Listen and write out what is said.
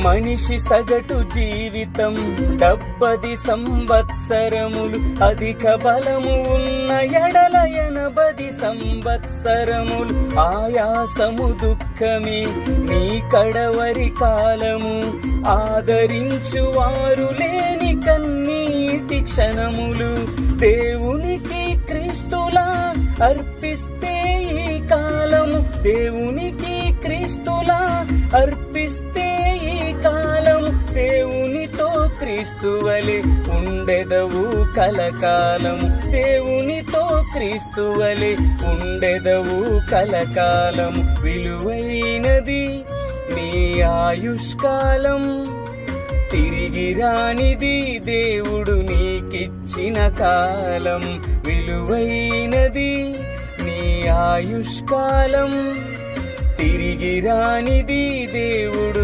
మనిషి సగటు జీవితం 70 సంవత్సరములు, అధిక బలము ఉన్న ఎడల 80 సంవత్సరములు. ఆయాసము దుఃఖమే నీ కడవరి కాలము, ఆదరించువారు లేని కన్నీటి క్షణములు. దేవునికి క్రీస్తులా అర్పిస్తే ఈ కాలము, దేవునికి క్రీస్తులా అర్పిస్తే ఈ కాలము. దేవునితో క్రీస్తువలే ఉండెదవు కలకాలము, దేవునితో క్రీస్తువలే ఉండెదవు కలకాలము. విలువైనది నీ ఆయుష్కాలం, తిరిగి రానిది దేవుడు నీకిచ్చిన కాలం. విలువైనది నీ ఆయుష్కాలం, తిరిగి రానిది దేవుడు